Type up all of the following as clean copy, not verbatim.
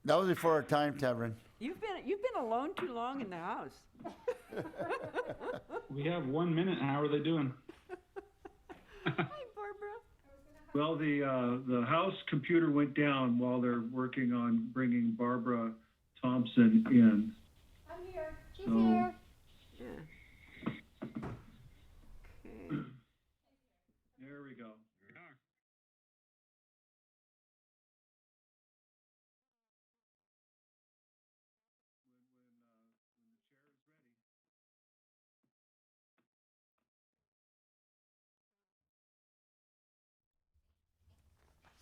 That was before our time, Tavern. You've been alone too long in the house. We have 1 minute. How are they doing? Hi, Barbara. Well, the House computer went down while they're working on bringing Barbara Thompson in. I'm here. She's So- here. Yeah. Okay. There we go.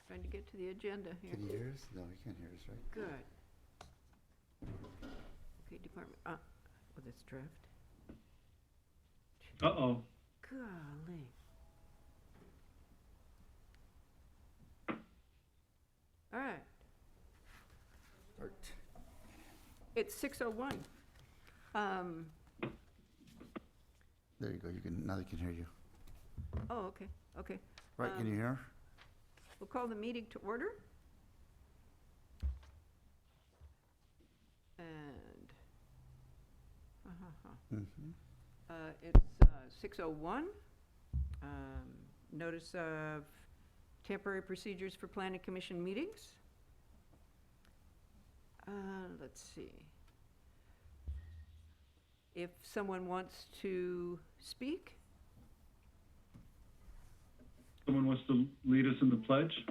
Trying to get to the agenda here. Can you hear us? No, you can't hear us, right? Good. Okay, department, oh, that's draft. Uh-oh. Golly. All right, Start. it's 6:01. There you go. Now they can hear you. Oh, okay, okay. Right, can you hear? We'll call the meeting to order. And, it's 6:01. Notice of temporary procedures for planning commission meetings. Let's see. If someone wants to speak, Someone wants to lead us in the pledge?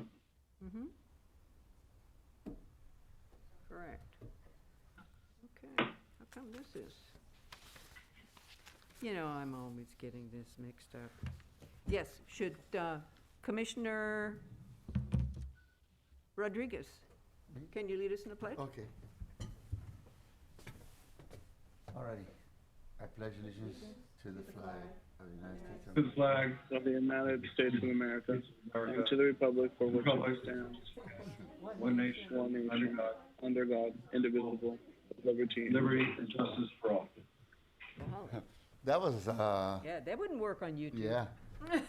correct. Okay, how come this is? You know, I'm always getting this mixed up. Yes, should Commissioner Rodriguez, can you lead us in the pledge? Okay. Alrighty. I pledge allegiance to the flag of the United States of To the flag. of the United States of America, and to the republic for which it stands, One nation, one under nation, God, under God, indivisible, with liberty and liberty and justice for all. Wow. That was, Yeah, that wouldn't work on YouTube. yeah. Okay.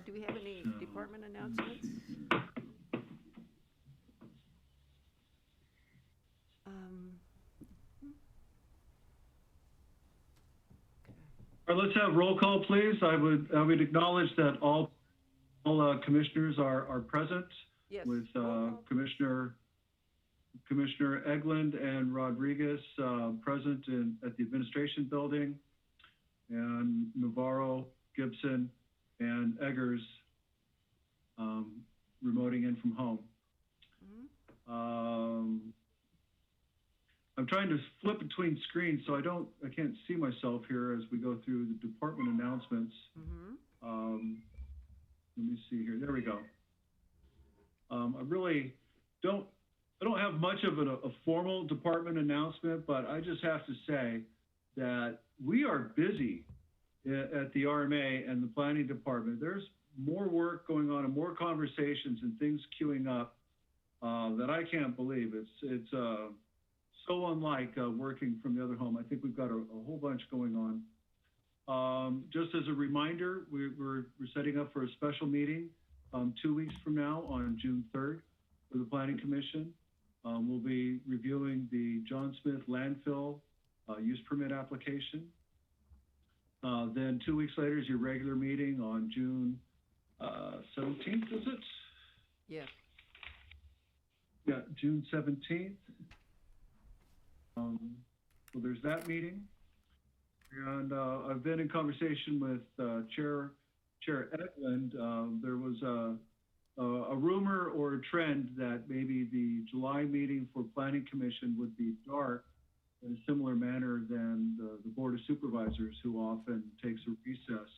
Do we have any department announcements? All right, let's have roll call, please. I would acknowledge that all commissioners are present. Yes. With roll call. Commissioner Eglund and Rodriguez present at the administration building, and Navarro, Gibson, and Eggers remoting in from home. I'm trying to flip between screens, so I can't see myself here as we go through the department announcements. Let me see here. There we go. I really don't have much of a formal department announcement, but I just have to say that we are busy at the RMA and the planning department. There's more work going on and more conversations and things queuing up that I can't believe. It's so unlike working from the other home. I think we've got a whole bunch going on. Just as a reminder, we're setting up for a special meeting 2 weeks from now on June 3rd for the Planning Commission. We'll be reviewing the John Smith landfill use permit application. Then 2 weeks later is your regular meeting on June 17th, is it? Yes. Yeah, June 17th. So there's that meeting. And I've been in conversation with Chair Eklund. There was a rumor or a trend that maybe the July meeting for Planning Commission would be dark in a similar manner than the Board of Supervisors, who often takes a recess.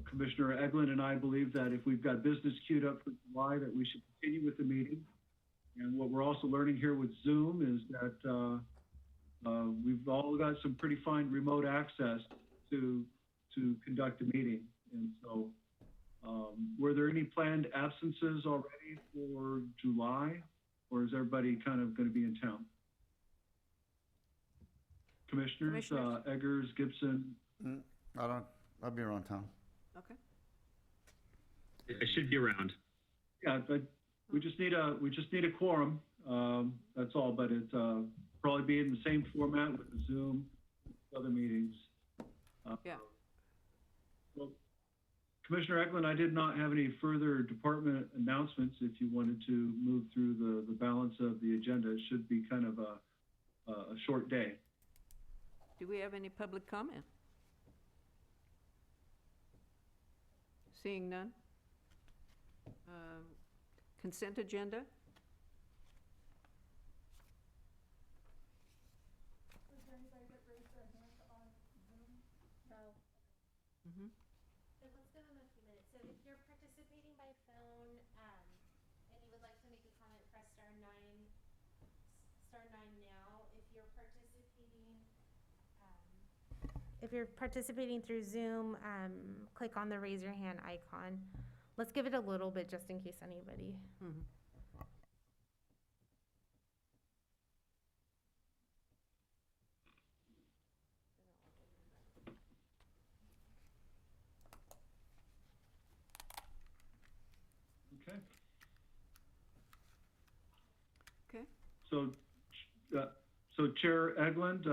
Commissioner Eglund and I believe that if we've got business queued up for July, that we should continue with the meeting. And what we're also learning here with Zoom is that we've all got some pretty fine remote access to conduct a meeting. And so were there any planned absences already for July, or is everybody kind of going to be in town? Commissioners, Eggers, Gibson. I'll be around town. Okay. I should be around. Yeah, but we just need a quorum, that's all, but it's, probably be in the same format with the Zoom, other meetings. Yeah. Well, Commissioner Eklund, I did not have any further department announcements. If you wanted to move through the balance of the agenda, it should be kind of a short day. Do we have any public comment? Seeing none? Consent agenda? Was there anybody that raised their hand on Zoom? No. Mm-hmm. So let's give them a few minutes. So if you're participating by phone, and you would like to make a comment, press star nine now. If you're participating through Zoom, click on the raise your hand icon. Let's give it a little bit just in case anybody. Mm-hmm. Okay. Okay. So Chair Eglund,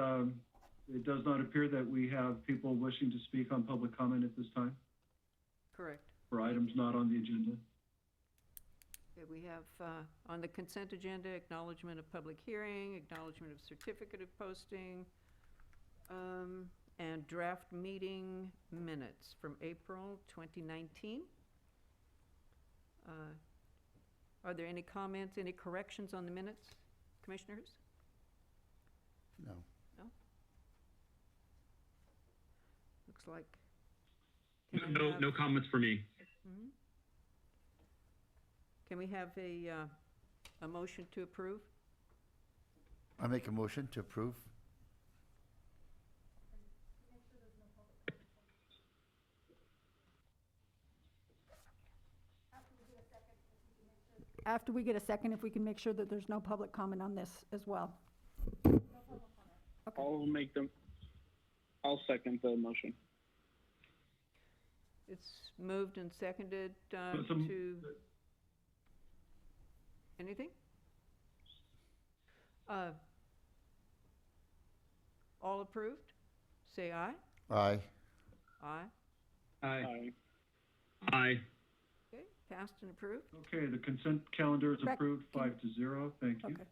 it does not appear that we have people wishing to speak on public comment at this time Correct. for items not on the agenda. Okay, we have, on the consent agenda, acknowledgement of public hearing, acknowledgement of certificate of posting, and draft meeting minutes from April 2019. Are there any comments, any corrections on the minutes, commissioners? No. No? Looks like. No comments for me. Mhm. Can we have a motion to approve? I make a motion to approve. After we get a second, if we can make sure that there's no public comment on this as well. I'll second the motion. It's moved and seconded Some- to, anything? All approved? Say aye. Aye. Aye. Aye. Aye. Okay, passed and approved. Okay, the consent calendar is Correct. approved 5-0. Thank you. Okay.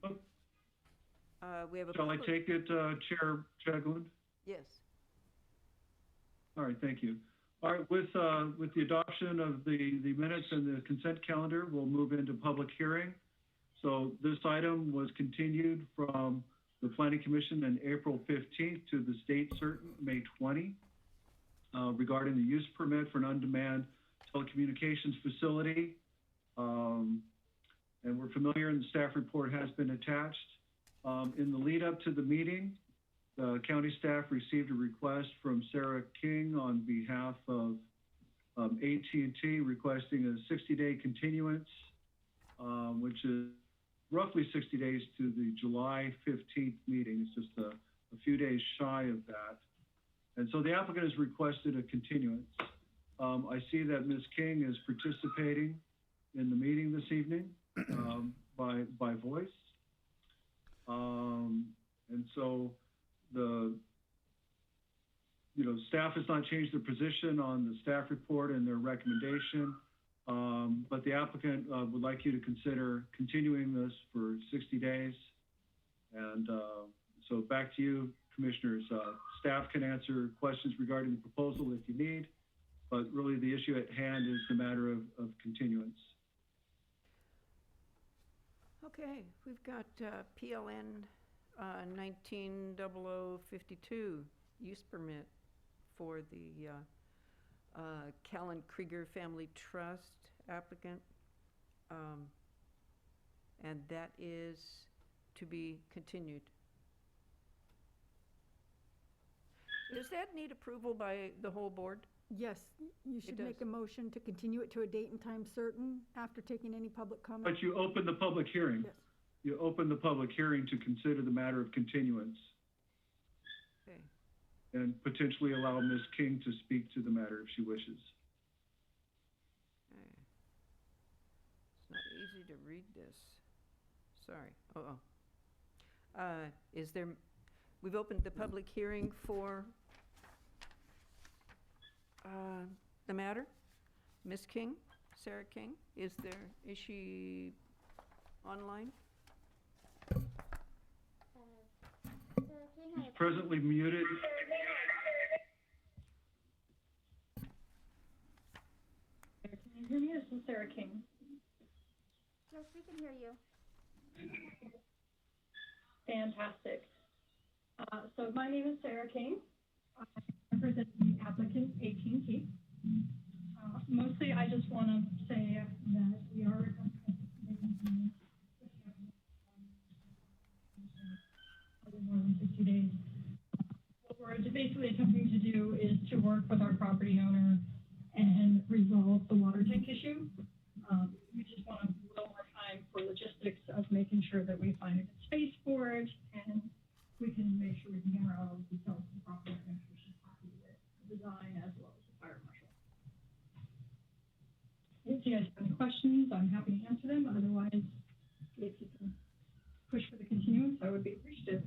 Okay. We have a. Shall I public- take it, Chair Eglund? Yes. All right, thank you. All right, with the adoption of the minutes and the consent calendar, we'll move into public hearing. So this item was continued from the Planning Commission on April 15th to the state certain May 20, regarding the use permit for an on-demand telecommunications facility. And we're familiar, and the staff report has been attached. In the lead up to the meeting, the county staff received a request from Sarah King on behalf of AT&T requesting a 60-day continuance, which is roughly 60 days to the July 15th meeting. It's just a few days shy of that. And so the applicant has requested a continuance. I see that Ms. King is participating in the meeting this evening by voice. And so staff has not changed their position on the staff report and their recommendation, but the applicant would like you to consider continuing this for 60 days. And so back to you, commissioners. Staff can answer questions regarding the proposal if you need, but really the issue at hand is the matter of continuance. Okay, we've got PLN 190052 use permit for the Callan Krieger Family Trust applicant. And that is to be continued. Does that need approval by the whole board? Yes, you should make a motion to continue it to a date and time certain after taking any public comment. But you open the public hearing. Yes. You open the public hearing to consider the matter of continuance. Okay, and potentially allow Ms. King to speak to the matter if she wishes. Okay. It's not easy to read this. Sorry. Is there, we've opened the public hearing for the matter. Ms. King, Sarah King, is she online? She's presently muted. Can you hear me? This is Sarah King. Yes, we can hear you. Fantastic. So my name is Sarah King. I represent the applicant, AT&T. Mostly, I just want to say that we are more than 60 days. What we're basically attempting to do is to work with our property owner and resolve the water tank issue. We just want a little more time for logistics of making sure that we find a good space for it, and we can make sure we can hammer out all the details of the property and make sure she's happy with the design as well as the fire marshal. If you guys have any questions, I'm happy to answer them. Otherwise, if you can push for the continuance, I would be appreciative.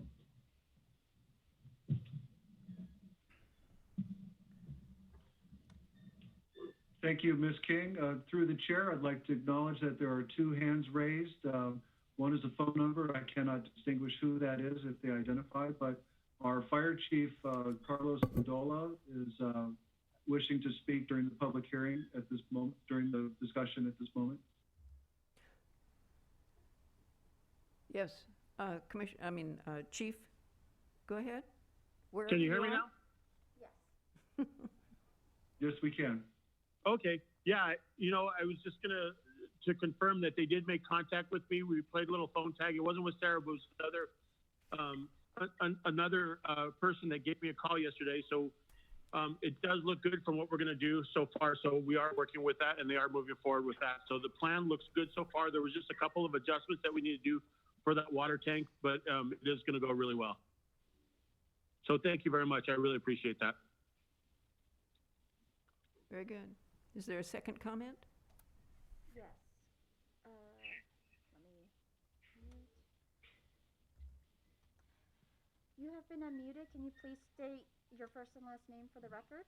Thank you, Ms. King. Through the chair, I'd like to acknowledge that there are 2 hands raised. One is a phone number. I cannot distinguish who that is if they identify, but our fire chief, Carlos Bedolla, is wishing to speak during the public hearing at this moment, during the discussion at this moment. Yes, Chief, go ahead. Where Can you hear me are? now? Yes. Yes, we can. Okay. Yeah. I was just gonna to confirm that they did make contact with me. We played a little phone tag. It wasn't with Sarah, but it was another person that gave me a call yesterday. So it does look good from what we're gonna do so far. So we are working with that, and they are moving forward with that. So the plan looks good so far. There was just a couple of adjustments that we need to do for that water tank, but it is gonna go really well. So thank you very much. I really appreciate that. Very good. Is there a second comment? Yes. Let me mute. You have been unmuted. Can you please state your first and last name for the record?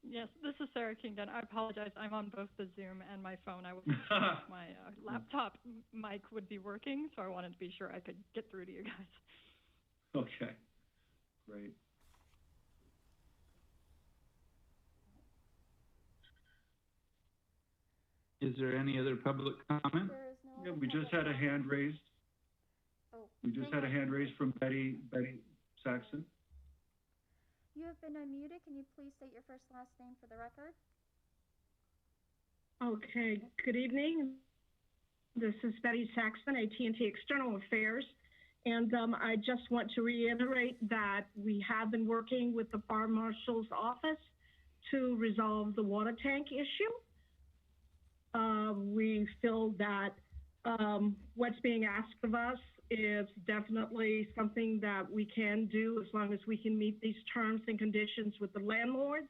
Yes, this is Sarah Kingdon. I apologize. I'm on both the Zoom and my phone. I wasn't sure if my laptop mic would be working, so I wanted to be sure I could get through to you guys. Okay, great. Is there any other public comment? There is no Yeah, other we just public had a hand comment. raised. Oh, We just hang had a on. hand raised from Betty Saxon. You have been unmuted. Can you please state your first and last name for the record? Okay, good evening. This is Betty Saxon, AT&T External Affairs. And I just want to reiterate that we have been working with the Fire Marshal's office to resolve the water tank issue. We feel that what's being asked of us is definitely something that we can do as long as we can meet these terms and conditions with the landlord.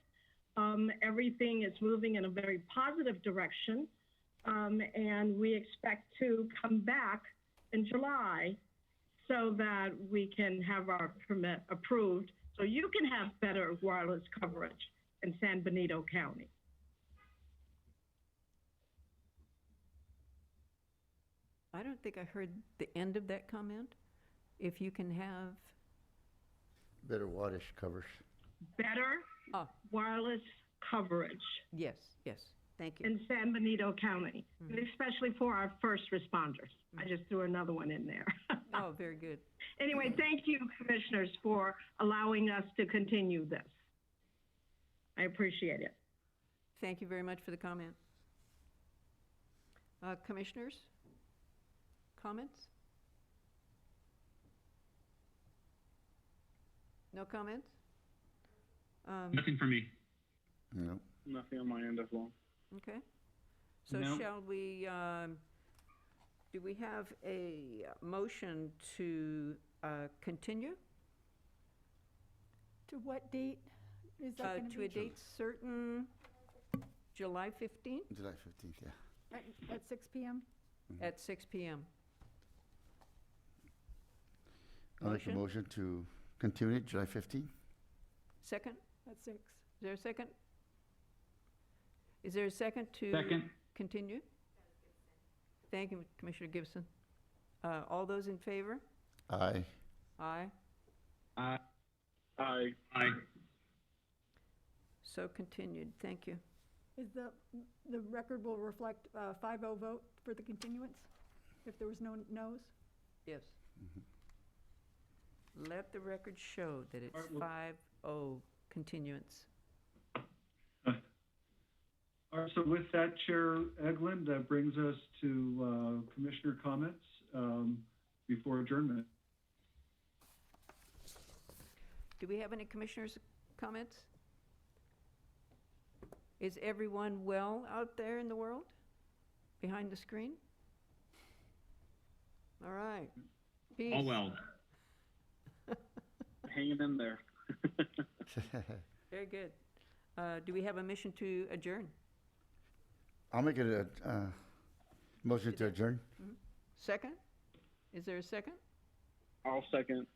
Everything is moving in a very positive direction, and we expect to come back in July so that we can have our permit approved so you can have better wireless coverage in San Benito County. I don't think I heard the end of that comment. If you can have, Better wattage covers. Better wireless coverage yes, thank you. in San Benito County, and especially for our first responders. I just threw another one in there. Oh, very good. Anyway, thank you, commissioners, for allowing us to continue this. I appreciate it. Thank you very much for the comment. Commissioners, comments? No comments? Nothing for me. No. Nothing on my end as well. Okay. So No. shall we, do we have a motion to continue? To what date is that gonna be? To a date certain, July 15th July 15th, yeah. At 6 PM? at 6 PM. I'll make a Motion? motion to continue it, July 15th. Second? At 6. Is there a second? Is there a second to? Second. Continue? Thank you, Commissioner Gibson. All those in favor? Aye. Aye. Aye. Aye. So continued. Thank you. Is the record will reflect 5-0 vote for the continuance, if there was no no's? Yes. Let the record show that it's 5-0 continuance. All right, so with that, Chair Eglin, that brings us to commissioner comments before adjournment. Do we have any commissioners' comments? Is everyone well out there in the world, behind the screen? All right. Peace. All well. Hanging in there. Very good. Do we have a mission to adjourn? I'll make it a motion to adjourn. Second? Is there a second? I'll second.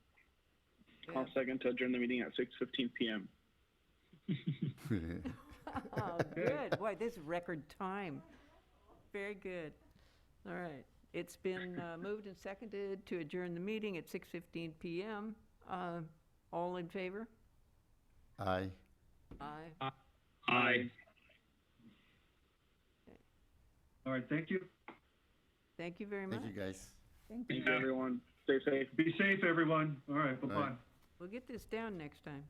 Yeah. I'll second to adjourn the meeting at 6:15 p.m. Oh, good. Boy, this is record time. Very good. All right. It's been moved and seconded to adjourn the meeting at 6:15 PM. All in favor? Aye. Aye. Aye. All right, thank you. Thank you very much. Thank you, guys. Thank you. Thank you, everyone. Stay safe. Be safe, everyone. All right, bye-bye. Bye. We'll get this down next time.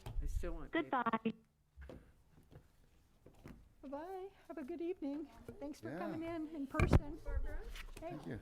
I still want paper. Goodbye. Bye-bye. Have a good evening. Thanks for Yeah. coming in person. Thank you.